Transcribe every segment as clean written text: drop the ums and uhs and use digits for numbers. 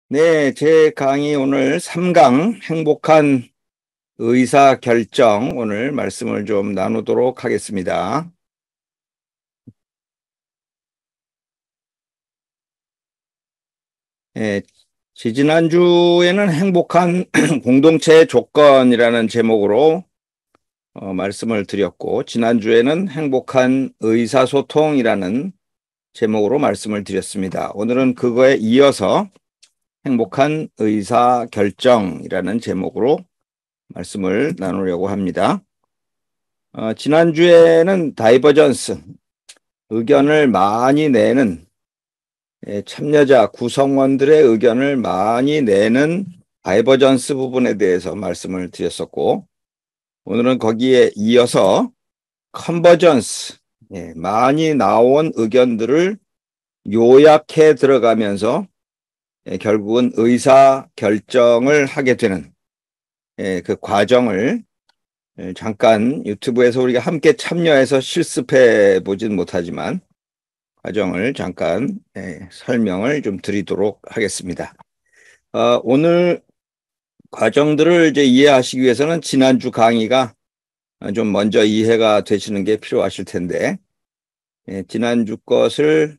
네, 제 강의 오늘 3강 행복한 의사결정 오늘 말씀을 좀 나누도록 하겠습니다. 예, 지난주에는 행복한 공동체 조건이라는 제목으로 말씀을 드렸고, 지난주에는 행복한 의사소통이라는 제목으로 말씀을 드렸습니다. 오늘은 그거에 이어서 행복한 의사결정이라는 제목으로 말씀을 나누려고 합니다. 지난주에는 다이버전스, 의견을 많이 내는, 참여자, 구성원들의 의견을 많이 내는 다이버전스 부분에 대해서 말씀을 드렸었고, 오늘은 거기에 이어서 컨버전스, 많이 나온 의견들을 요약해 들어가면서 결국은 의사 결정을 하게 되는 그 과정을 잠깐 유튜브에서 우리가 함께 참여해서 실습해 보진 못하지만 과정을 잠깐 설명을 좀 드리도록 하겠습니다. 오늘 과정들을 이제 이해하시기 위해서는 지난주 강의가 좀 먼저 이해가 되시는 게 필요하실 텐데, 지난주 것을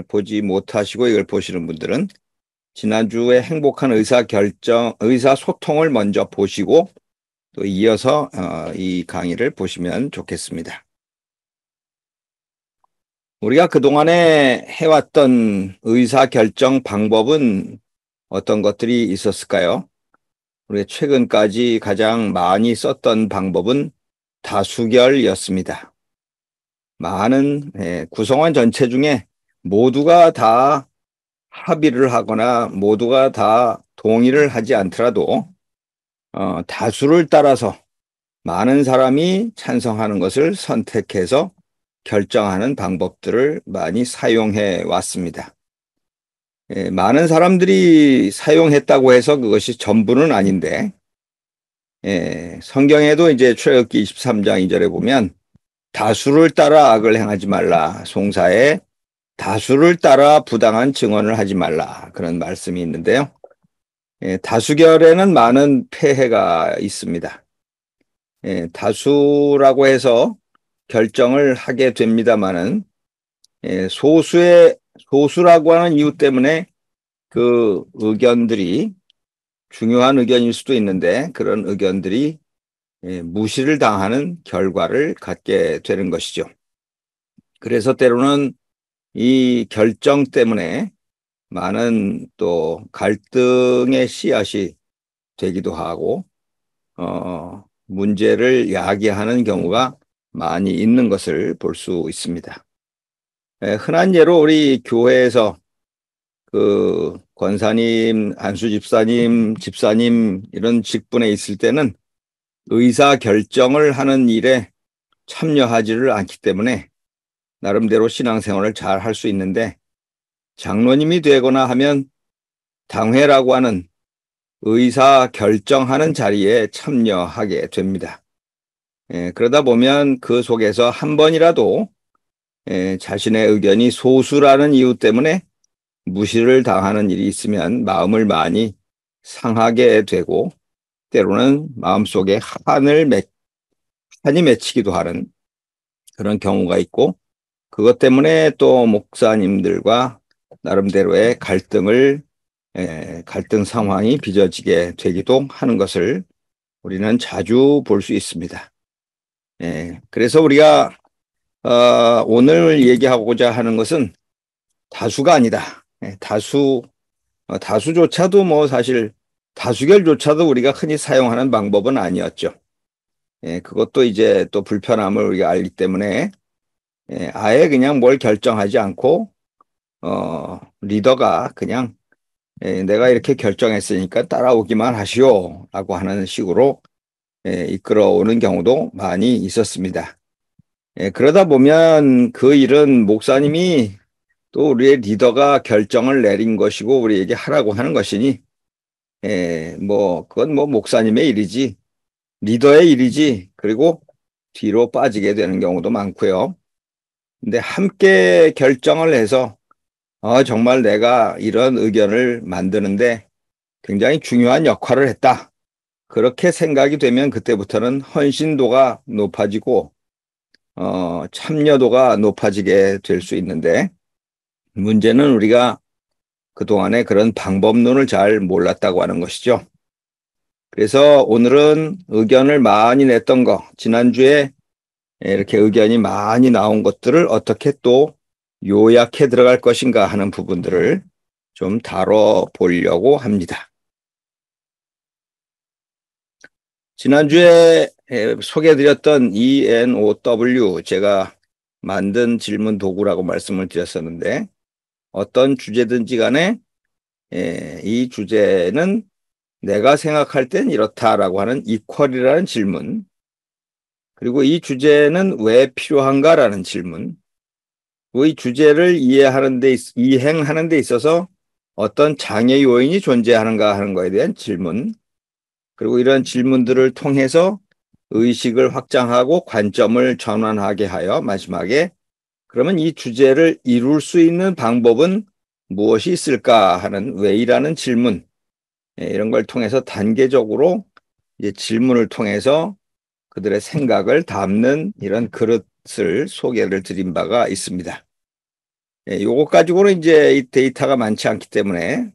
보지 못하시고 이걸 보시는 분들은 지난주에 행복한 의사소통을 먼저 보시고 또 이어서 이 강의를 보시면 좋겠습니다. 우리가 그동안에 해왔던 의사결정 방법은 어떤 것들이 있었을까요? 우리가 최근까지 가장 많이 썼던 방법은 다수결이었습니다. 많은 구성원 전체 중에 모두가 다 합의를 하거나 모두가 다 동의를 하지 않더라도 다수를 따라서 많은 사람이 찬성하는 것을 선택해서 결정하는 방법들을 많이 사용해 왔습니다. 많은 사람들이 사용했다고 해서 그것이 전부는 아닌데, 성경에도 이제 출애굽기 23장 2절에 보면 다수를 따라 악을 행하지 말라, 송사에 다수를 따라 부당한 증언을 하지 말라, 그런 말씀이 있는데요. 다수결에는 많은 폐해가 있습니다. 다수라고 해서 결정을 하게 됩니다마는 소수라고 하는 이유 때문에 그 의견들이 중요한 의견일 수도 있는데 그런 의견들이 무시를 당하는 결과를 갖게 되는 것이죠. 그래서 때로는 이 결정 때문에 많은 또 갈등의 씨앗이 되기도 하고 문제를 야기하는 경우가 많이 있는 것을 볼 수 있습니다. 흔한 예로 우리 교회에서 그 권사님, 안수 집사님, 집사님 이런 직분에 있을 때는 의사 결정을 하는 일에 참여하지를 않기 때문에 나름대로 신앙생활을 잘 할 수 있는데, 장로님이 되거나 하면 당회라고 하는 의사 결정하는 자리에 참여하게 됩니다. 그러다 보면 그 속에서 한 번이라도 자신의 의견이 소수라는 이유 때문에 무시를 당하는 일이 있으면 마음을 많이 상하게 되고 때로는 마음속에 한이 맺히기도 하는 그런 경우가 있고, 그것 때문에 또 목사님들과 나름대로의 갈등 상황이 빚어지게 되기도 하는 것을 우리는 자주 볼 수 있습니다. 그래서 우리가 오늘 얘기하고자 하는 것은 다수가 아니다. 다수조차도 뭐 사실 다수결조차도 우리가 흔히 사용하는 방법은 아니었죠. 그것도 이제 또 불편함을 우리가 알기 때문에 아예 그냥 뭘 결정하지 않고 리더가 그냥 내가 이렇게 결정했으니까 따라오기만 하시오 라고 하는 식으로 이끌어오는 경우도 많이 있었습니다. 그러다 보면 그 일은 목사님이 또 우리의 리더가 결정을 내린 것이고 우리에게 하라고 하는 것이니 그건 뭐 목사님의 일이지, 리더의 일이지, 그리고 뒤로 빠지게 되는 경우도 많고요. 근데 함께 결정을 해서 정말 내가 이런 의견을 만드는데 굉장히 중요한 역할을 했다. 그렇게 생각이 되면 그때부터는 헌신도가 높아지고 참여도가 높아지게 될 수 있는데 문제는 우리가 그동안에 그런 방법론을 잘 몰랐다고 하는 것이죠. 그래서 오늘은 의견을 많이 냈던 거, 지난주에 이렇게 의견이 많이 나온 것들을 어떻게 또 요약해 들어갈 것인가 하는 부분들을 좀 다뤄보려고 합니다. 지난주에 소개해드렸던 ENOW, 제가 만든 질문 도구라고 말씀을 드렸었는데 어떤 주제든지 간에 이 주제는 내가 생각할 땐 이렇다라고 하는 이퀄이라는 질문, 그리고 이 주제는 왜 필요한가라는 질문, 이 주제를 이행하는 데 있어서 어떤 장애 요인이 존재하는가 하는 것에 대한 질문, 그리고 이런 질문들을 통해서 의식을 확장하고 관점을 전환하게 하여 마지막에 그러면 이 주제를 이룰 수 있는 방법은 무엇이 있을까 하는 왜이라는 질문, 이런 걸 통해서 단계적으로 이제 질문을 통해서 그들의 생각을 담는 이런 그릇을 소개를 드린 바가 있습니다. 요것 가지고는 이제 이 데이터가 많지 않기 때문에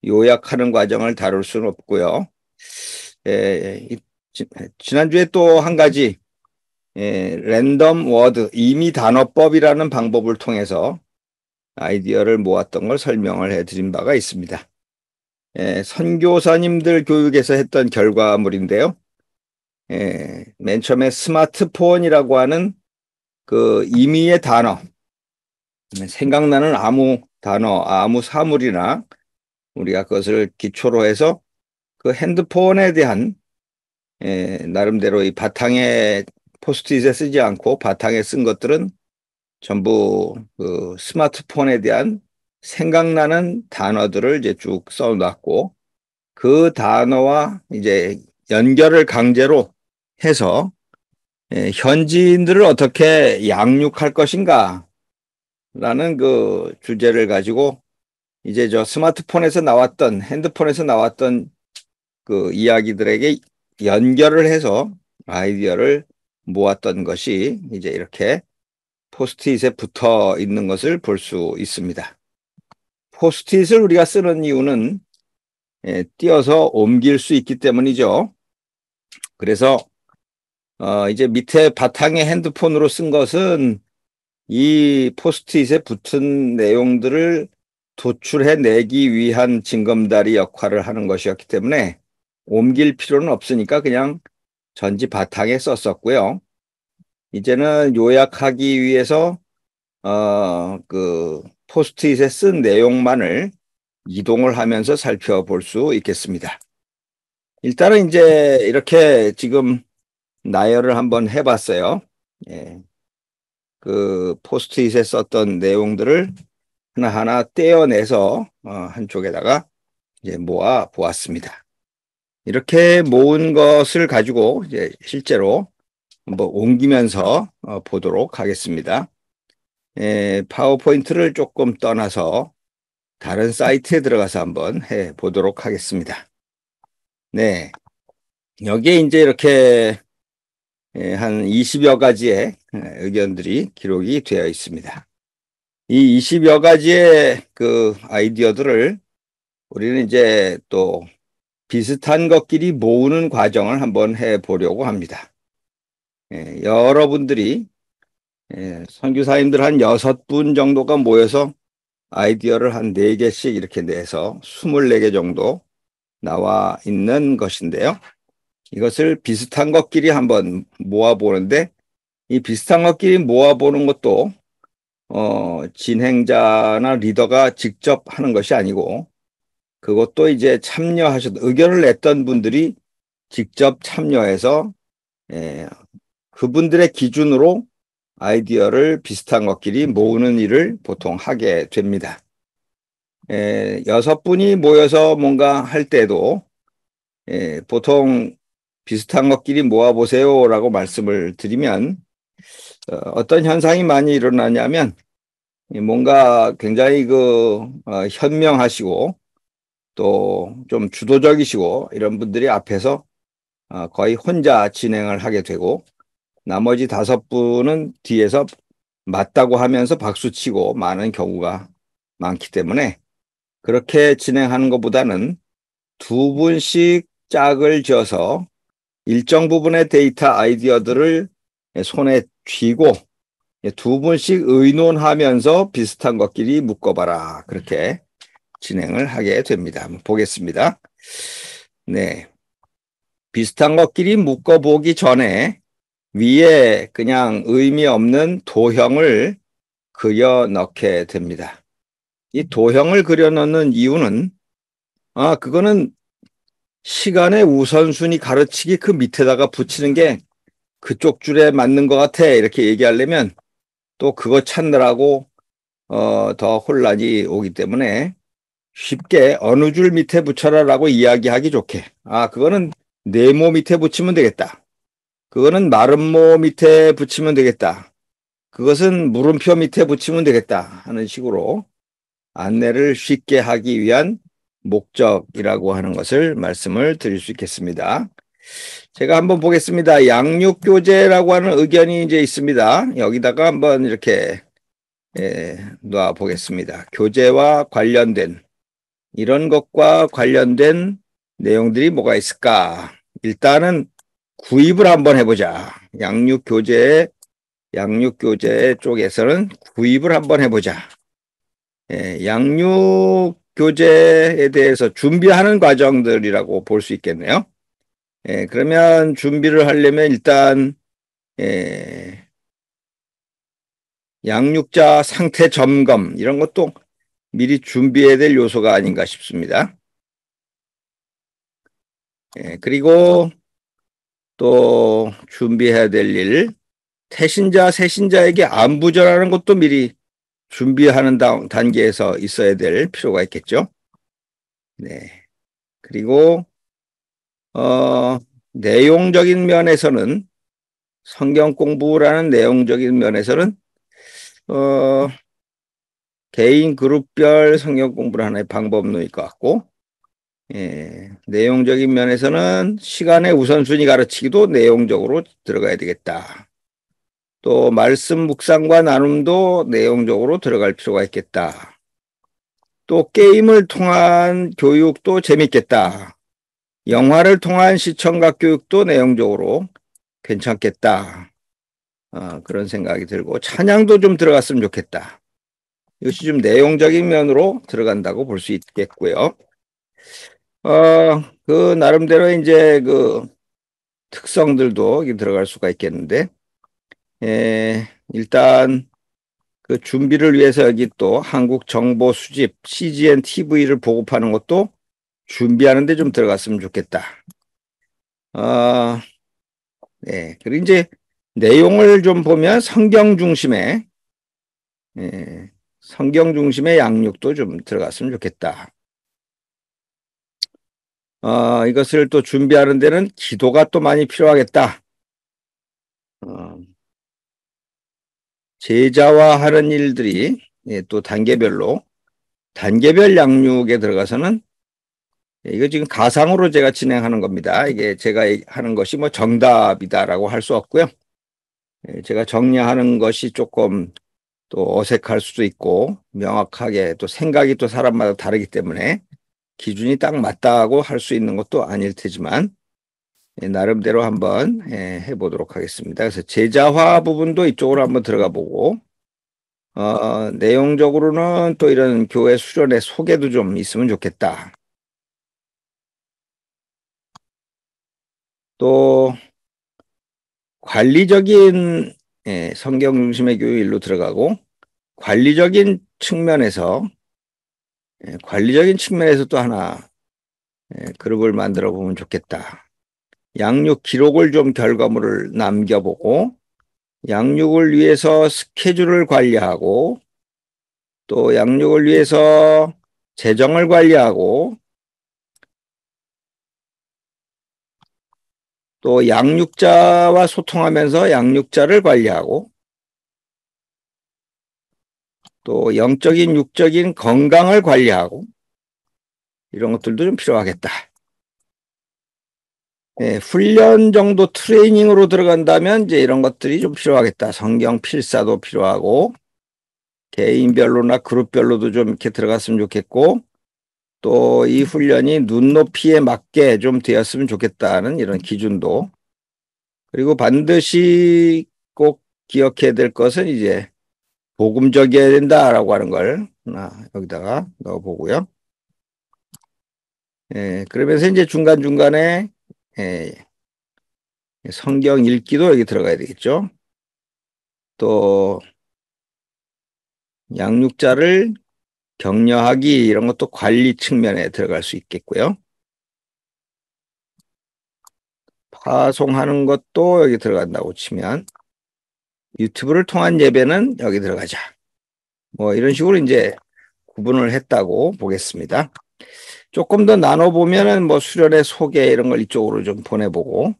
요약하는 과정을 다룰 수는 없고요. 지난주에 또 한 가지 랜덤 워드 임의 단어법이라는 방법을 통해서 아이디어를 모았던 걸 설명을 해드린 바가 있습니다. 선교사님들 교육에서 했던 결과물인데요. 맨 처음에 스마트폰이라고 하는 그 임의의 단어, 생각나는 아무 단어, 아무 사물이나 우리가 그것을 기초로 해서 그 핸드폰에 대한 나름대로 이 바탕에 포스트잇에 쓰지 않고 바탕에 쓴 것들은 전부 그 스마트폰에 대한 생각나는 단어들을 이제 쭉 써놨고 그 단어와 이제 연결을 강제로 해서 현지인들을 어떻게 양육할 것인가 라는 그 주제를 가지고 이제 저 스마트폰에서 나왔던 핸드폰에서 나왔던 그 이야기들에게 연결을 해서 아이디어를 모았던 것이 이제 이렇게 포스트잇에 붙어 있는 것을 볼 수 있습니다. 포스트잇을 우리가 쓰는 이유는 띄어서 옮길 수 있기 때문이죠. 그래서 이제 밑에 바탕에 핸드폰으로 쓴 것은 이 포스트잇에 붙은 내용들을 도출해내기 위한 징검다리 역할을 하는 것이었기 때문에 옮길 필요는 없으니까 그냥 전지 바탕에 썼었고요. 이제는 요약하기 위해서 그 포스트잇에 쓴 내용만을 이동을 하면서 살펴볼 수 있겠습니다. 일단은 이제 이렇게 지금 나열을 한번 해봤어요. 그 포스트잇에 썼던 내용들을 하나하나 떼어내서 한쪽에다가 이제 모아 보았습니다. 이렇게 모은 것을 가지고 이제 실제로 한번 옮기면서 보도록 하겠습니다. 파워포인트를 조금 떠나서 다른 사이트에 들어가서 한번 해 보도록 하겠습니다. 네. 여기에 이제 이렇게 한 20여 가지의 의견들이 기록이 되어 있습니다. 이 20여 가지의 그 아이디어들을 우리는 이제 또 비슷한 것끼리 모으는 과정을 한번 해 보려고 합니다. 여러분들이 선교사님들 한 6분 정도가 모여서 아이디어를 한 4개씩 이렇게 내서 24개 정도 나와 있는 것인데요. 이것을 비슷한 것끼리 한번 모아보는데 이 비슷한 것끼리 모아보는 것도 진행자나 리더가 직접 하는 것이 아니고 그것도 이제 의견을 냈던 분들이 직접 참여해서 그분들의 기준으로 아이디어를 비슷한 것끼리 모으는 일을 보통 하게 됩니다. 6분이 모여서 뭔가 할 때도 보통 비슷한 것끼리 모아보세요 라고 말씀을 드리면 어떤 현상이 많이 일어나냐면 뭔가 굉장히 현명하시고 또 좀 주도적이시고 이런 분들이 앞에서 거의 혼자 진행을 하게 되고 나머지 5분은 뒤에서 맞다고 하면서 박수치고 많은 경우가 많기 때문에 그렇게 진행하는 것보다는 2분씩 짝을 지어서 일정 부분의 데이터 아이디어들을 손에 쥐고 2분씩 의논하면서 비슷한 것끼리 묶어봐라. 그렇게 진행을 하게 됩니다. 한번 보겠습니다. 네. 비슷한 것끼리 묶어보기 전에 위에 그냥 의미 없는 도형을 그려 넣게 됩니다. 이 도형을 그려 넣는 이유는 그거는 시간의 우선순위 가르치기 그 밑에다가 붙이는 게 그쪽 줄에 맞는 것 같아 이렇게 얘기하려면 또 그거 찾느라고 더 혼란이 오기 때문에 쉽게 어느 줄 밑에 붙여라라고 이야기하기 좋게 그거는 네모 밑에 붙이면 되겠다. 그거는 마름모 밑에 붙이면 되겠다. 그것은 물음표 밑에 붙이면 되겠다 하는 식으로 안내를 쉽게 하기 위한 목적이라고 하는 것을 말씀을 드릴 수 있겠습니다. 제가 한번 보겠습니다. 양육교재라고 하는 의견이 이제 있습니다. 여기다가 한번 이렇게 놔 보겠습니다. 교재와 관련된 이런 것과 관련된 내용들이 뭐가 있을까? 일단은 구입을 한번 해보자. 양육교재 쪽에서는 구입을 한번 해보자. 양육교재에 대해서 준비하는 과정들이라고 볼 수 있겠네요. 그러면 준비를 하려면 일단 양육자 상태 점검 이런 것도 미리 준비해야 될 요소가 아닌가 싶습니다. 그리고 또 준비해야 될 일, 태신자, 새신자에게 안부 전하는 것도 미리 준비하는 단계에서 있어야 될 필요가 있겠죠. 네. 그리고 내용적인 면에서는 성경 공부라는 내용적인 면에서는 개인 그룹별 성경 공부를 하나의 방법론일 것 같고 내용적인 면에서는 시간의 우선순위 가르치기도 내용적으로 들어가야 되겠다. 또 말씀 묵상과 나눔도 내용적으로 들어갈 필요가 있겠다. 또 게임을 통한 교육도 재밌겠다. 영화를 통한 시청각 교육도 내용적으로 괜찮겠다. 그런 생각이 들고 찬양도 좀 들어갔으면 좋겠다. 이것이 좀 내용적인 면으로 들어간다고 볼 수 있겠고요. 그 나름대로 이제 그 특성들도 들어갈 수가 있겠는데, 일단 그 준비를 위해서 여기 또 한국 정보 수집 CGN TV를 보급하는 것도 준비하는 데 좀 들어갔으면 좋겠다. 네. 그리고 이제 내용을 좀 보면 성경 중심의 양육도 좀 들어갔으면 좋겠다. 이것을 또 준비하는 데는 기도가 또 많이 필요하겠다. 제자와 하는 일들이 또 단계별 양육에 들어가서는 이거 지금 가상으로 제가 진행하는 겁니다. 이게 제가 하는 것이 뭐 정답이다라고 할 수 없고요. 제가 정리하는 것이 조금 또 어색할 수도 있고 명확하게 또 생각이 또 사람마다 다르기 때문에 기준이 딱 맞다고 할 수 있는 것도 아닐 테지만 나름대로 한번 해보도록 하겠습니다. 그래서 제자화 부분도 이쪽으로 한번 들어가 보고 내용적으로는 또 이런 교회 수련의 소개도 좀 있으면 좋겠다. 또 관리적인 성경 중심의 교육 일로 들어가고 관리적인 측면에서 또 하나 그룹을 만들어 보면 좋겠다. 양육 기록을 좀 결과물을 남겨보고 양육을 위해서 스케줄을 관리하고 또 양육을 위해서 재정을 관리하고 또 양육자와 소통하면서 양육자를 관리하고 또 영적인 육적인 건강을 관리하고 이런 것들도 좀 필요하겠다. 훈련 정도 트레이닝으로 들어간다면 이제 이런 것들이 좀 필요하겠다. 성경 필사도 필요하고 개인별로나 그룹별로도 좀 이렇게 들어갔으면 좋겠고 또 이 훈련이 눈높이에 맞게 좀 되었으면 좋겠다는 이런 기준도 그리고 반드시 꼭 기억해야 될 것은 이제 복음적이어야 된다라고 하는 걸 여기다가 넣어보고요. 그러면서 이제 중간중간에 성경 읽기도 여기 들어가야 되겠죠. 또 양육자를 격려하기 이런 것도 관리 측면에 들어갈 수 있겠고요. 파송하는 것도 여기 들어간다고 치면 유튜브를 통한 예배는 여기 들어가자. 뭐 이런 식으로 이제 구분을 했다고 보겠습니다. 조금 더 나눠보면은 뭐 수련의 소개 이런 걸 이쪽으로 좀 보내보고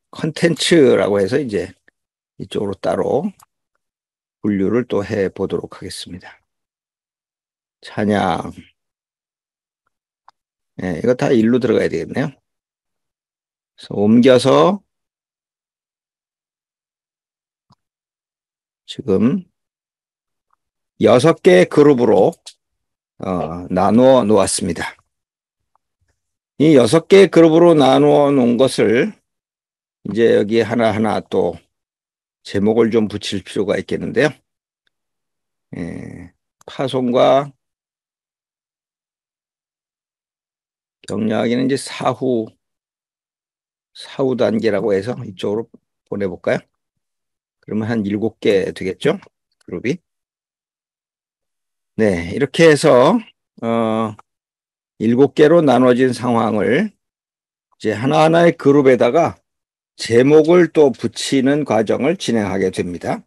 컨텐츠라고 해서 이제 이쪽으로 따로 분류를 또 해보도록 하겠습니다. 찬양 이거 다 일로 들어가야 되겠네요. 그래서 옮겨서 지금 6개의 그룹으로 나누어 놓았습니다. 이 6개의 그룹으로 나누어 놓은 것을 이제 여기 하나하나 또 제목을 좀 붙일 필요가 있겠는데요. 파송과 격려하기는 이제 사후 단계라고 해서 이쪽으로 보내볼까요? 그러면 한 7개 되겠죠? 그룹이. 네, 이렇게 해서 7개로 나눠진 상황을 이제 하나하나의 그룹에다가 제목을 또 붙이는 과정을 진행하게 됩니다.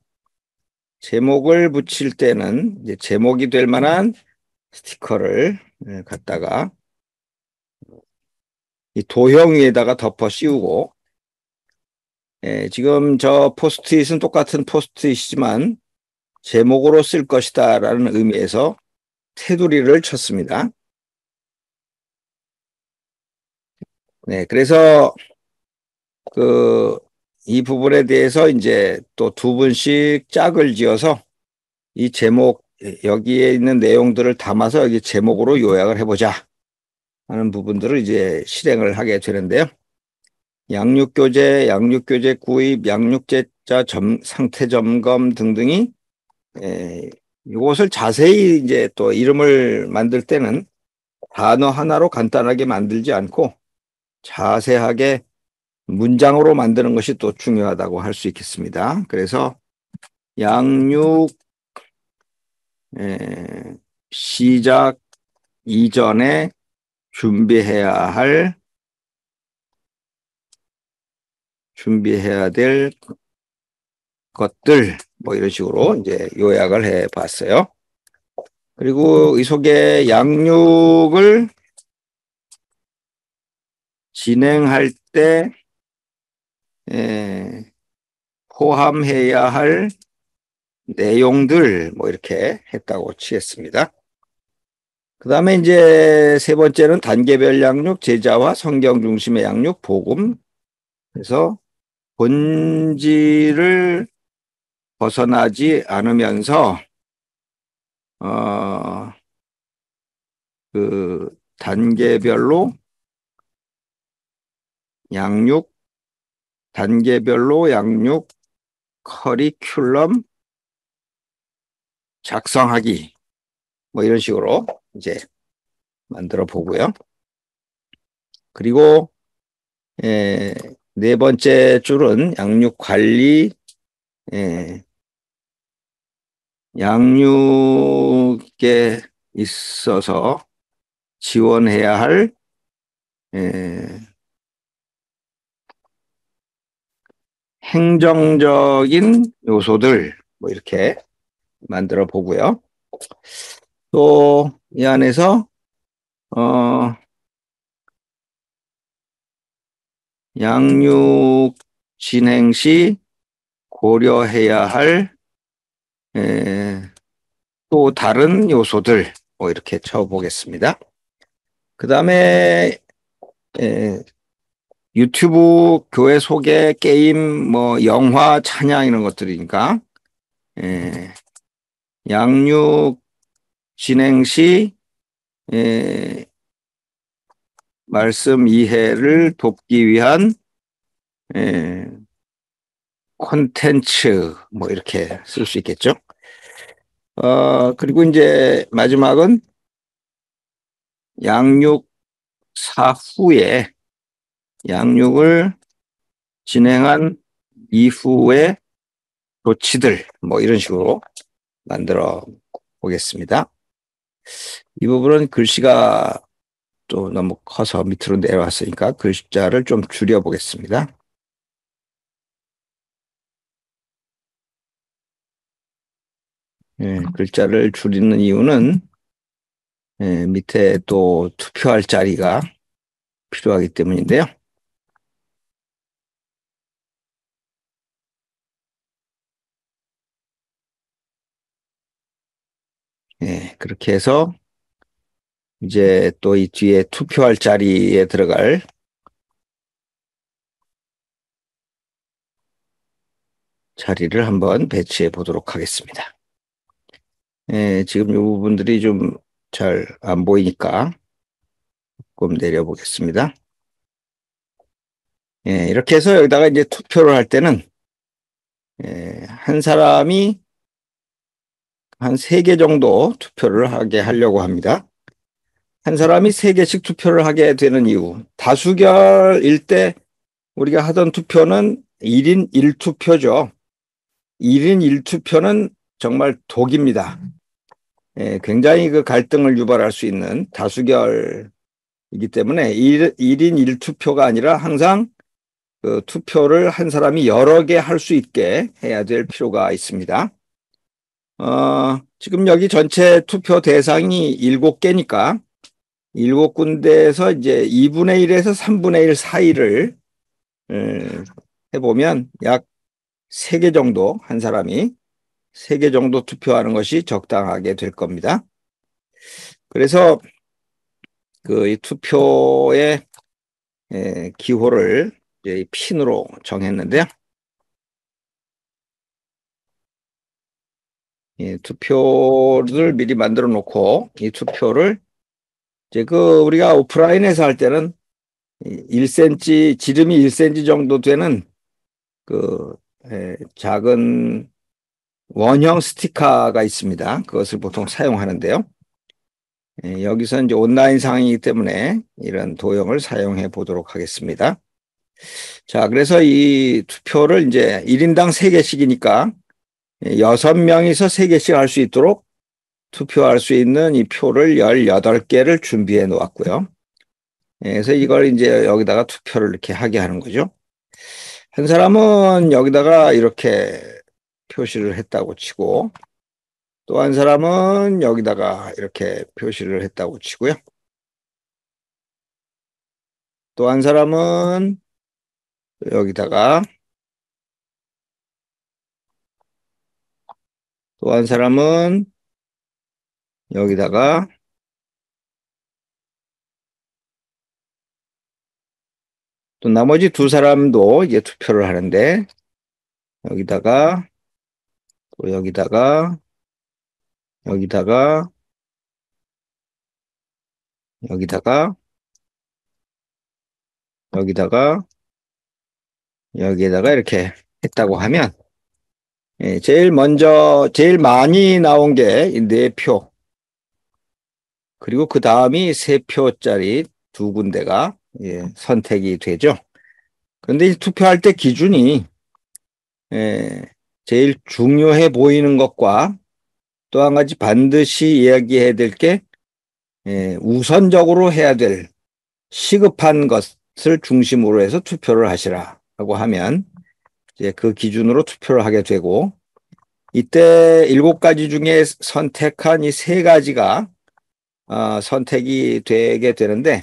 제목을 붙일 때는 이제 제목이 될 만한 스티커를 갖다가 이 도형 위에다가 덮어 씌우고 지금 저 포스트잇은 똑같은 포스트잇이지만 제목으로 쓸 것이다 라는 의미에서 테두리를 쳤습니다. 네, 그래서 이 부분에 대해서 이제 또 2분씩 짝을 지어서 이 제목 여기에 있는 내용들을 담아서 여기 제목으로 요약을 해보자 하는 부분들을 이제 실행을 하게 되는데요. 양육교재 구입, 양육제자 상태 점검 등등이 이것을 자세히 이제 또 이름을 만들 때는 단어 하나로 간단하게 만들지 않고 자세하게 문장으로 만드는 것이 또 중요하다고 할 수 있겠습니다. 그래서 양육 시작 이전에 준비해야 될 것들 뭐 이런 식으로 이제 요약을 해 봤어요. 그리고 이 속에 양육을 진행할 때 포함해야 할 내용들 뭐 이렇게 했다고 치겠습니다. 그 다음에 이제 3번째는 단계별 양육, 제자와 성경 중심의 양육, 복음. 그래서 본질을 벗어나지 않으면서 단계별로 양육 커리큘럼 작성하기 뭐 이런 식으로 이제 만들어 보고요. 그리고 4번째 줄은 양육 관리, 양육에 있어서 지원해야 할 행정적인 요소들 뭐 이렇게 만들어 보고요. 또 이 안에서 양육 진행 시 고려해야 할 또 다른 요소들 뭐 이렇게 쳐보겠습니다. 그 다음에 유튜브 교회 소개, 게임, 뭐 영화, 찬양 이런 것들이니까 에, 양육 진행 시 에, 말씀 이해를 돕기 위한 에, 콘텐츠 뭐 이렇게 쓸 수 있겠죠. 그리고 이제 마지막은 양육 사후에 양육을 진행한 이후의 조치들 뭐 이런 식으로 만들어 보겠습니다. 이 부분은 글씨가 또 너무 커서 밑으로 내려왔으니까 글자를 좀 줄여 보겠습니다. 글자를 줄이는 이유는 밑에 또 투표할 자리가 필요하기 때문인데요. 그렇게 해서 이제 또 이 뒤에 투표할 자리에 들어갈 자리를 한번 배치해 보도록 하겠습니다. 지금 이 부분들이 좀 잘 안 보이니까 조금 내려보겠습니다. 이렇게 해서 여기다가 이제 투표를 할 때는 한 사람이 한 3개 정도 투표를 하게 하려고 합니다. 한 사람이 3개씩 투표를 하게 되는 이유. 다수결일 때 우리가 하던 투표는 1인 1투표죠. 1인 1투표는 정말 독입니다. 굉장히 그 갈등을 유발할 수 있는 다수결이기 때문에 1인 1투표가 아니라 항상 그 투표를 한 사람이 여러 개 할 수 있게 해야 될 필요가 있습니다. 지금 여기 전체 투표 대상이 7개니까 7군데에서 이제 2분의 1에서 3분의 1 사이를 해보면 약 3개 정도 한 사람이 3개 정도 투표하는 것이 적당하게 될 겁니다. 그래서 그 투표의 기호를 이제 핀으로 정했는데요. 투표를 미리 만들어 놓고 이 투표를 이제 그 우리가 오프라인에서 할 때는 1cm 지름이 1cm 정도 되는 그 작은 원형 스티커가 있습니다. 그것을 보통 사용하는데요. 여기서 이제 온라인 상황이기 때문에 이런 도형을 사용해 보도록 하겠습니다. 자, 그래서 이 투표를 이제 1인당 3개씩이니까 6명이서 3개씩 할 수 있도록 투표할 수 있는 이 표를 18개를 준비해 놓았고요. 그래서 이걸 이제 여기다가 투표를 이렇게 하게 하는 거죠. 한 사람은 여기다가 이렇게 표시를 했다고 치고 또 한 사람은 여기다가 이렇게 표시를 했다고 치고요. 또 한 사람은 여기다가 또 한 사람은 여기다가 또 나머지 2사람도 이제 투표를 하는데 여기다가 또 여기다가 여기다가 여기다가 여기다가 여기에다가 이렇게 했다고 하면 제일 많이 나온 게 이 4표 그리고 그 다음이 3표짜리 2군데가 선택이 되죠. 그런데 투표할 때 기준이 제일 중요해 보이는 것과 또 한 가지 반드시 이야기해야 될 게 우선적으로 해야 될 시급한 것을 중심으로 해서 투표를 하시라고 하면 이제 그 기준으로 투표를 하게 되고 이때 7가지 중에 선택한 이 3가지가 선택이 되게 되는데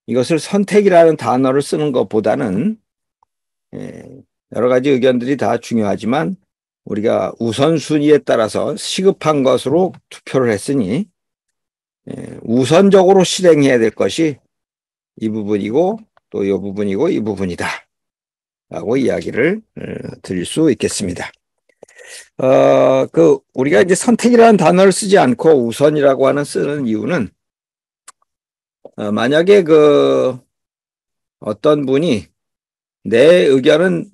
이것을 선택이라는 단어를 쓰는 것보다는 여러 가지 의견들이 다 중요하지만 우리가 우선순위에 따라서 시급한 것으로 투표를 했으니 우선적으로 실행해야 될 것이 이 부분이고 또 이 부분이고 이 부분이다 라고 이야기를 드릴 수 있겠습니다. 우리가 이제 선택이라는 단어를 쓰지 않고 우선이라고 하는 쓰는 이유는 만약에 어떤 분이 내 의견은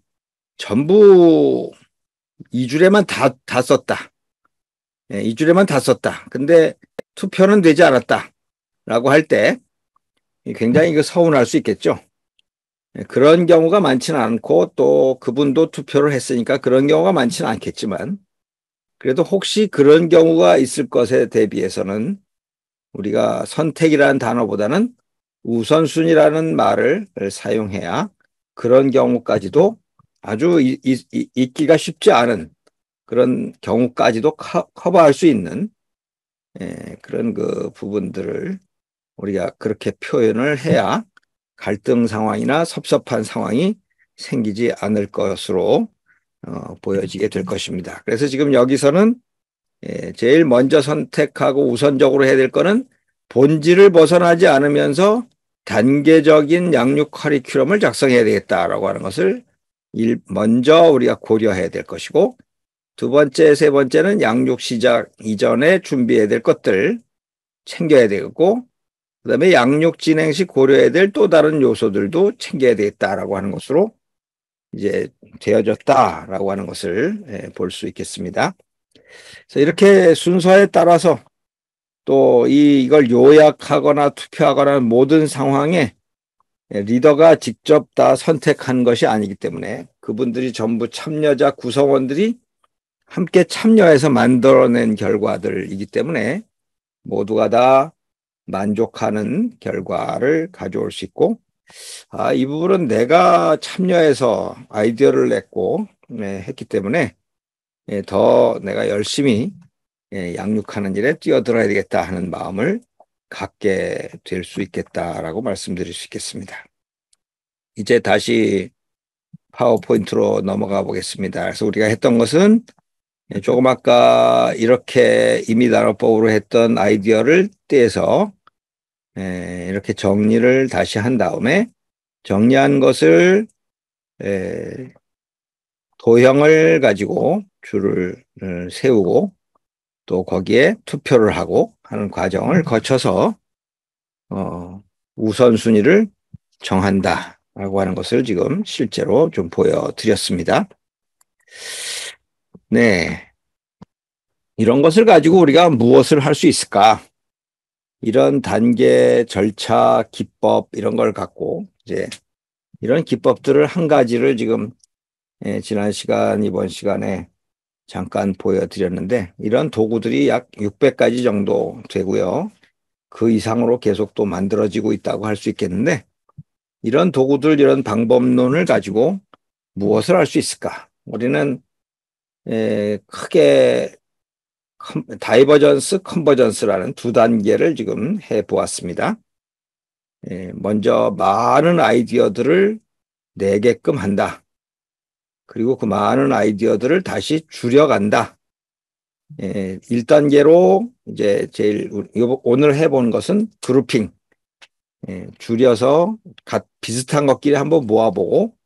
전부 이 줄에만 다 썼다. 이 줄에만 다 썼다. 근데 투표는 되지 않았다. 라고 할 때 굉장히 서운할 수 있겠죠. 그런 경우가 많지는 않고 또 그분도 투표를 했으니까 그런 경우가 많지는 않겠지만 그래도 혹시 그런 경우가 있을 것에 대비해서는 우리가 선택이라는 단어보다는 우선순위라는 말을 사용해야 그런 경우까지도 아주 있기가 쉽지 않은 그런 경우까지도 커버할 수 있는 그런 부분들을 우리가 그렇게 표현을 해야 갈등 상황이나 섭섭한 상황이 생기지 않을 것으로 보여지게 될 것입니다. 그래서 지금 여기서는 제일 먼저 선택하고 우선적으로 해야 될 거는 본질을 벗어나지 않으면서 단계적인 양육 커리큘럼을 작성해야 되겠다라고 하는 것을 먼저 우리가 고려해야 될 것이고, 두 번째, 세 번째는 양육 시작 이전에 준비해야 될 것들 챙겨야 되겠고, 그다음에 양육 진행 시 고려해야 될 또 다른 요소들도 챙겨야 되겠다라고 하는 것으로 이제 되어졌다라고 하는 것을 볼 수 있겠습니다. 그래서 이렇게 순서에 따라서 또 이걸 요약하거나 투표하거나 모든 상황에 리더가 직접 다 선택한 것이 아니기 때문에 그분들이 전부 참여자 구성원들이 함께 참여해서 만들어낸 결과들이기 때문에 모두가 다 만족하는 결과를 가져올 수 있고, 이 부분은 내가 참여해서 아이디어를 냈고 했기 때문에 더 내가 열심히 양육하는 일에 뛰어들어야 되겠다 하는 마음을 갖게 될 수 있겠다라고 말씀드릴 수 있겠습니다. 이제 다시 파워포인트로 넘어가 보겠습니다. 그래서 우리가 했던 것은 조금 아까 이렇게 임의단어법으로 했던 아이디어를 떼서 이렇게 정리를 다시 한 다음에 정리한 것을 도형을 가지고 줄을 세우고 또 거기에 투표를 하고 하는 과정을 거쳐서 우선순위를 정한다라고 하는 것을 지금 실제로 좀 보여드렸습니다. 네, 이런 것을 가지고 우리가 무엇을 할 수 있을까? 이런 단계, 절차, 기법 이런 걸 갖고 이제 이런 기법들을 한 가지를 지금 지난 시간, 이번 시간에 잠깐 보여드렸는데 이런 도구들이 약 600가지 정도 되고요. 그 이상으로 계속 또 만들어지고 있다고 할 수 있겠는데 이런 도구들, 이런 방법론을 가지고 무엇을 할 수 있을까? 우리는 크게 다이버전스, 컨버전스라는 두 단계를 지금 해보았습니다. 먼저 많은 아이디어들을 내게끔 한다. 그리고 그 많은 아이디어들을 다시 줄여간다. 1단계로 이제 오늘 해본 것은 그룹핑. 줄여서 비슷한 것끼리 한번 모아보고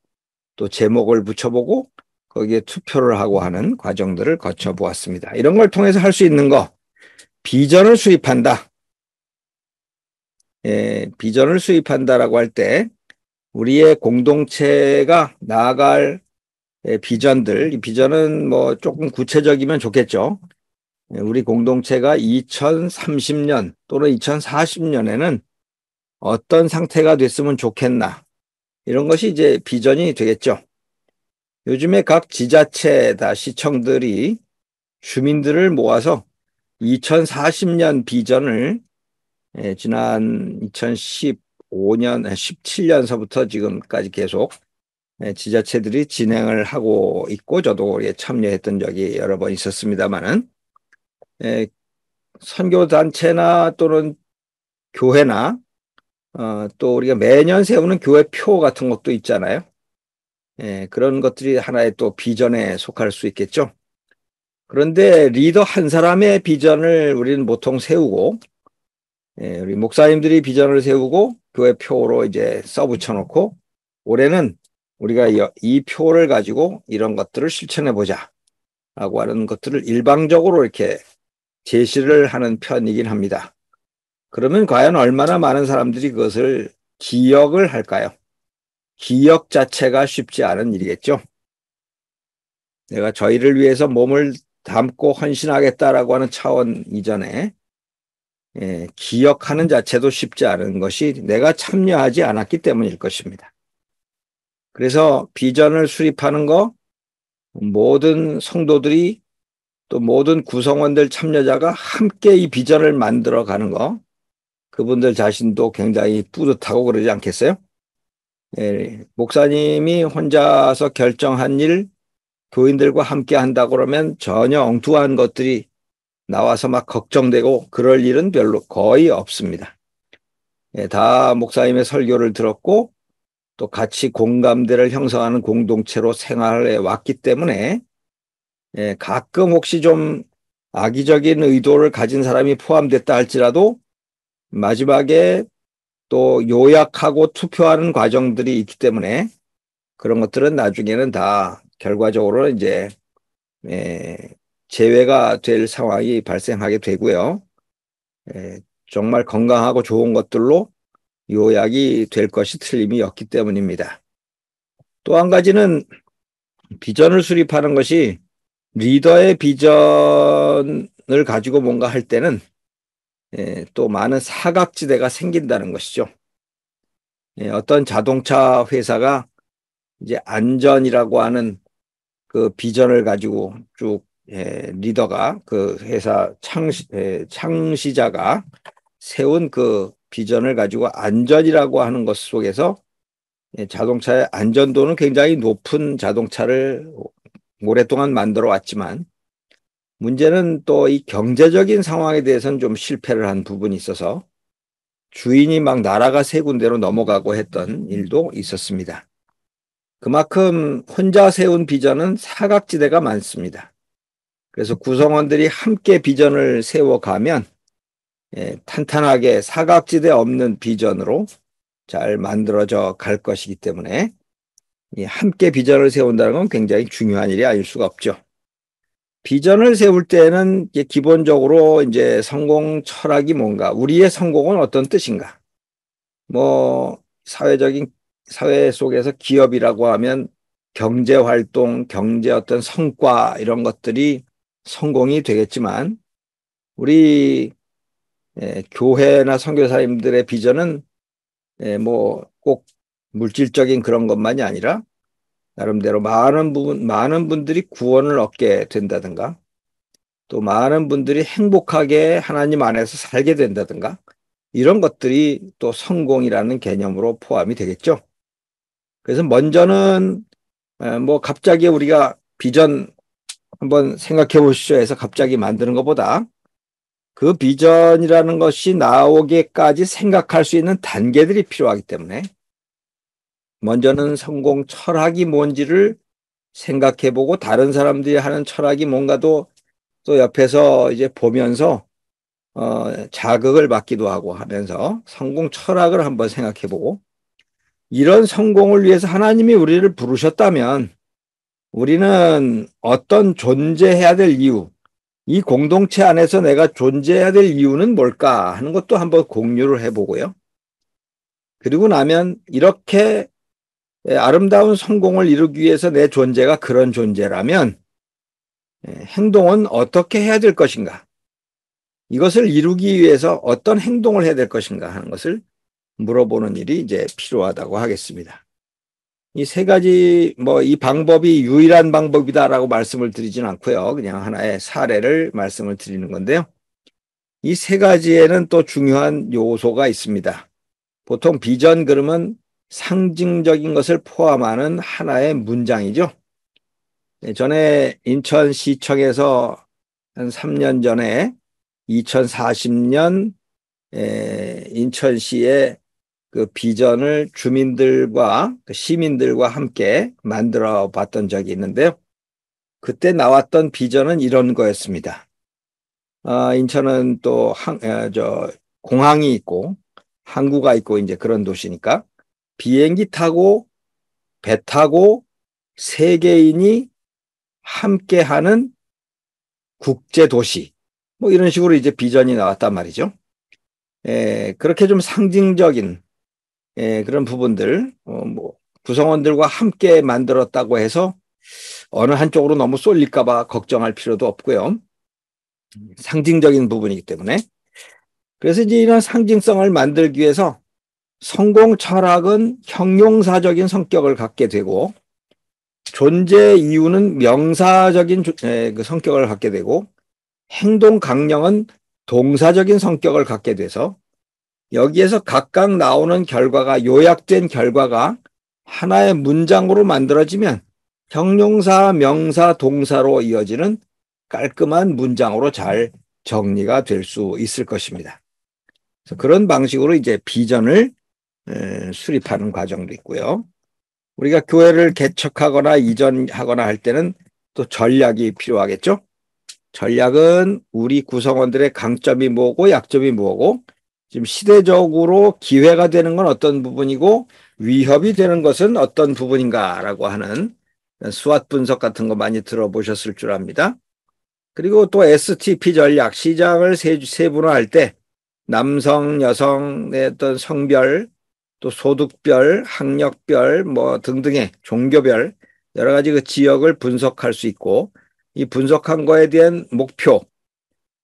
또 제목을 붙여보고 거기에 투표를 하고 하는 과정들을 거쳐보았습니다. 이런 걸 통해서 할 수 있는 거, 비전을 수립한다. 비전을 수립한다라고 할 때 우리의 공동체가 나아갈 비전들, 이 비전은 뭐 조금 구체적이면 좋겠죠. 우리 공동체가 2030년 또는 2040년에는 어떤 상태가 됐으면 좋겠나. 이런 것이 이제 비전이 되겠죠. 요즘에 각 지자체다 시청들이 주민들을 모아서 2040년 비전을 지난 2015년, 17년서부터 지금까지 계속 지자체들이 진행을 하고 있고 저도 참여했던 적이 여러 번 있었습니다만은 선교단체나 또는 교회나 또 우리가 매년 세우는 교회표 같은 것도 있잖아요. 그런 것들이 하나의 또 비전에 속할 수 있겠죠. 그런데 리더 한 사람의 비전을 우리는 보통 세우고, 우리 목사님들이 비전을 세우고 교회 표로 이제 써붙여 놓고, 올해는 우리가 이 표를 가지고 이런 것들을 실천해 보자 라고 하는 것들을 일방적으로 이렇게 제시를 하는 편이긴 합니다. 그러면 과연 얼마나 많은 사람들이 그것을 기억을 할까요? 기억 자체가 쉽지 않은 일이겠죠. 내가 저희를 위해서 몸을 담고 헌신하겠다라고 하는 차원 이전에 기억하는 자체도 쉽지 않은 것이 내가 참여하지 않았기 때문일 것입니다. 그래서 비전을 수립하는 거 모든 성도들이 또 모든 구성원들 참여자가 함께 이 비전을 만들어 가는 거 그분들 자신도 굉장히 뿌듯하고 그러지 않겠어요? 목사님이 혼자서 결정한 일 교인들과 함께 한다고 그러면 전혀 엉뚱한 것들이 나와서 막 걱정되고 그럴 일은 별로 거의 없습니다. 다 목사님의 설교를 들었고 또 같이 공감대를 형성하는 공동체로 생활해 왔기 때문에 가끔 혹시 좀 악의적인 의도를 가진 사람이 포함됐다 할지라도 마지막에 또 요약하고 투표하는 과정들이 있기 때문에 그런 것들은 나중에는 다 결과적으로 이제 제외가 될 상황이 발생하게 되고요. 정말 건강하고 좋은 것들로 요약이 될 것이 틀림이 없기 때문입니다. 또 한 가지는 비전을 수립하는 것이 리더의 비전을 가지고 뭔가 할 때는 또 많은 사각지대가 생긴다는 것이죠. 어떤 자동차 회사가 이제 안전이라고 하는 그 비전을 가지고 쭉 리더가 그 회사 창시자가 세운 그 비전을 가지고 안전이라고 하는 것 속에서 자동차의 안전도는 굉장히 높은 자동차를 오랫동안 만들어 왔지만 문제는 또 이 경제적인 상황에 대해서는 좀 실패를 한 부분이 있어서 주인이 막 나라가 세 군데로 넘어가고 했던 일도 있었습니다. 그만큼 혼자 세운 비전은 사각지대가 많습니다. 그래서 구성원들이 함께 비전을 세워가면 탄탄하게 사각지대 없는 비전으로 잘 만들어져 갈 것이기 때문에 함께 비전을 세운다는 건 굉장히 중요한 일이 아닐 수가 없죠. 비전을 세울 때는 기본적으로 이제 성공 철학이 뭔가, 우리의 성공은 어떤 뜻인가? 뭐 사회 속에서 기업이라고 하면 경제 활동, 경제 어떤 성과 이런 것들이 성공이 되겠지만 우리 교회나 선교사님들의 비전은 뭐 꼭 물질적인 그런 것만이 아니라 나름대로 많은 분들이 구원을 얻게 된다든가 또 많은 분들이 행복하게 하나님 안에서 살게 된다든가 이런 것들이 또 성공이라는 개념으로 포함이 되겠죠. 그래서 먼저는 뭐 갑자기 우리가 비전 한번 생각해 보시죠 해서 갑자기 만드는 것보다 그 비전이라는 것이 나오기까지 생각할 수 있는 단계들이 필요하기 때문에 먼저는 성공 철학이 뭔지를 생각해 보고 다른 사람들이 하는 철학이 뭔가도 또 옆에서 이제 보면서 자극을 받기도 하고 하면서 성공 철학을 한번 생각해 보고 이런 성공을 위해서 하나님이 우리를 부르셨다면 우리는 어떤 존재해야 될 이유, 이 공동체 안에서 내가 존재해야 될 이유는 뭘까 하는 것도 한번 공유를 해보고요. 그리고 나면 이렇게 아름다운 성공을 이루기 위해서 내 존재가 그런 존재라면 행동은 어떻게 해야 될 것인가? 이것을 이루기 위해서 어떤 행동을 해야 될 것인가 하는 것을 물어보는 일이 이제 필요하다고 하겠습니다. 이 세 가지 이 방법이 유일한 방법이다라고 말씀을 드리진 않고요. 그냥 하나의 사례를 말씀을 드리는 건데요. 이 세 가지에는 또 중요한 요소가 있습니다. 보통 비전 그러면 상징적인 것을 포함하는 하나의 문장이죠. 전에 인천시청에서 한 3년 전에 2040년 인천시의 그 비전을 주민들과 시민들과 함께 만들어 봤던 적이 있는데요. 그때 나왔던 비전은 이런 거였습니다. 인천은 또 공항이 있고 항구가 있고 이제 그런 도시니까 비행기 타고 배 타고 세계인이 함께하는 국제 도시 뭐 이런 식으로 이제 비전이 나왔단 말이죠. 그렇게 좀 상징적인 그런 부분들 뭐 구성원들과 함께 만들었다고 해서 어느 한쪽으로 너무 쏠릴까 봐 걱정할 필요도 없고요. 상징적인 부분이기 때문에. 그래서 이제 이런 상징성을 만들기 위해서 성공 철학은 형용사적인 성격을 갖게 되고 존재 이유는 명사적인 그 성격을 갖게 되고 행동 강령은 동사적인 성격을 갖게 돼서 여기에서 각각 나오는 결과가 요약된 결과가 하나의 문장으로 만들어지면 형용사, 명사, 동사로 이어지는 깔끔한 문장으로 잘 정리가 될 수 있을 것입니다. 그래서 그런 방식으로 이제 비전을 수립하는 과정도 있고요. 우리가 교회를 개척하거나 이전하거나 할 때는 또 전략이 필요하겠죠. 전략은 우리 구성원들의 강점이 뭐고 약점이 뭐고 지금 시대적으로 기회가 되는 건 어떤 부분이고 위협이 되는 것은 어떤 부분인가라고 하는 수완 분석 같은 거 많이 들어보셨을 줄 압니다. 그리고 또 STP 전략, 시장을 세분화할 때 남성, 여성의 어떤 성별, 또 소득별, 학력별 뭐 등등의 종교별 여러 가지 그 지역을 분석할 수 있고 이 분석한 거에 대한 목표,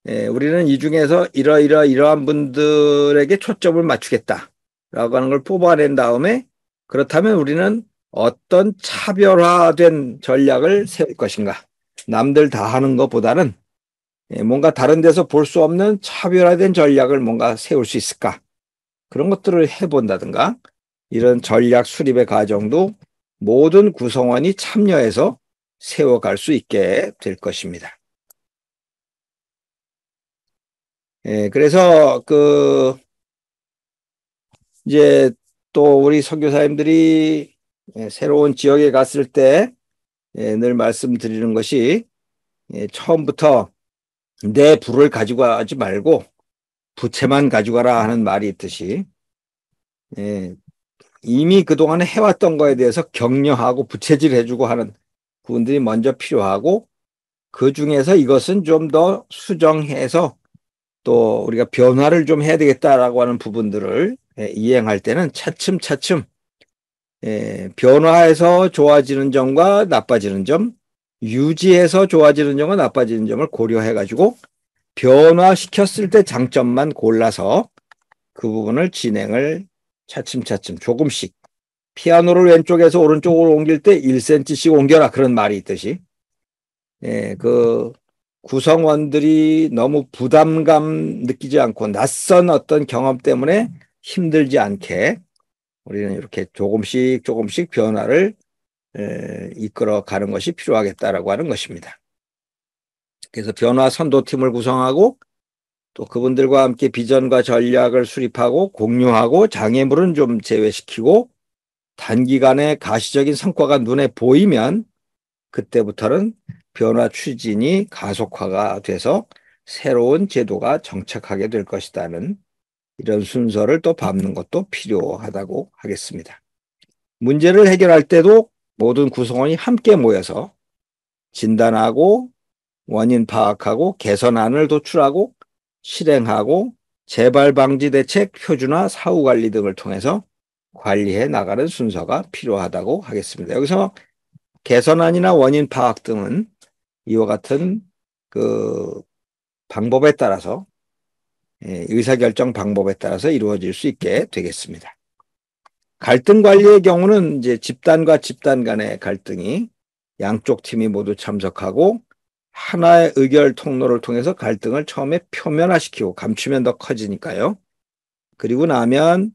우리는 이 중에서 이러한 분들에게 초점을 맞추겠다라고 하는 걸 뽑아낸 다음에 그렇다면 우리는 어떤 차별화된 전략을 세울 것인가. 남들 다 하는 것보다는 뭔가 다른 데서 볼 수 없는 차별화된 전략을 뭔가 세울 수 있을까. 그런 것들을 해본다든가 이런 전략 수립의 과정도 모든 구성원이 참여해서 세워갈 수 있게 될 것입니다. 그래서 이제 또 우리 선교사님들이 새로운 지역에 갔을 때 늘 말씀드리는 것이 처음부터 내 부를 가지고 가지 말고 부채만 가지고 가라 하는 말이 있듯이 이미 그동안에 해왔던 거에 대해서 격려하고 부채질 해주고 하는 부분들이 먼저 필요하고 그 중에서 이것은 좀 더 수정해서 또 우리가 변화를 좀 해야 되겠다라고 하는 부분들을 이행할 때는 차츰차츰 변화해서 좋아지는 점과 나빠지는 점, 유지해서 좋아지는 점과 나빠지는 점을 고려해가지고 변화시켰을 때 장점만 골라서 그 부분을 진행을 차츰차츰 조금씩 피아노를 왼쪽에서 오른쪽으로 옮길 때 1cm씩 옮겨라 그런 말이 있듯이 그 구성원들이 너무 부담감 느끼지 않고 낯선 어떤 경험 때문에 힘들지 않게 우리는 이렇게 조금씩 조금씩 변화를 이끌어 가는 것이 필요하겠다라고 하는 것입니다. 그래서 변화 선도팀을 구성하고 또 그분들과 함께 비전과 전략을 수립하고 공유하고 장애물은 좀 제외시키고 단기간에 가시적인 성과가 눈에 보이면 그때부터는 변화 추진이 가속화가 돼서 새로운 제도가 정착하게 될 것이라는 이런 순서를 또 밟는 것도 필요하다고 하겠습니다. 문제를 해결할 때도 모든 구성원이 함께 모여서 진단하고 원인 파악하고 개선안을 도출하고 실행하고 재발 방지 대책, 표준화, 사후 관리 등을 통해서 관리해 나가는 순서가 필요하다고 하겠습니다. 여기서 개선안이나 원인 파악 등은 이와 같은 그 방법에 따라서 의사결정 방법에 따라서 이루어질 수 있게 되겠습니다. 갈등 관리의 경우는 이제 집단과 집단 간의 갈등이 양쪽 팀이 모두 참석하고 하나의 의견 통로를 통해서 갈등을 처음에 표면화시키고 감추면 더 커지니까요. 그리고 나면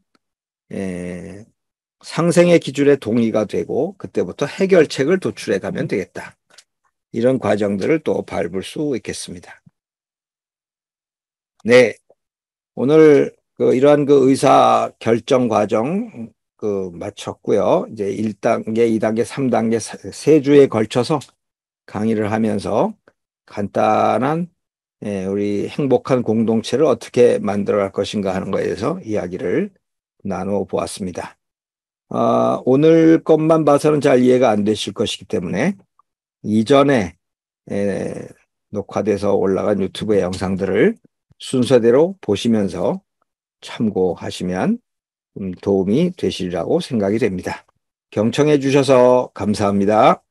상생의 기준에 동의가 되고 그때부터 해결책을 도출해 가면 되겠다. 이런 과정들을 또 밟을 수 있겠습니다. 네, 오늘 이러한 의사 결정 과정 마쳤고요. 이제 1단계, 2단계, 3단계 세 주에 걸쳐서 강의를 하면서 간단한 우리 행복한 공동체를 어떻게 만들어 갈 것인가 하는 것에 대해서 이야기를 나누어 보았습니다. 오늘 것만 봐서는 잘 이해가 안 되실 것이기 때문에 이전에 녹화돼서 올라간 유튜브의 영상들을 순서대로 보시면서 참고하시면 도움이 되시리라고 생각이 됩니다. 경청해 주셔서 감사합니다.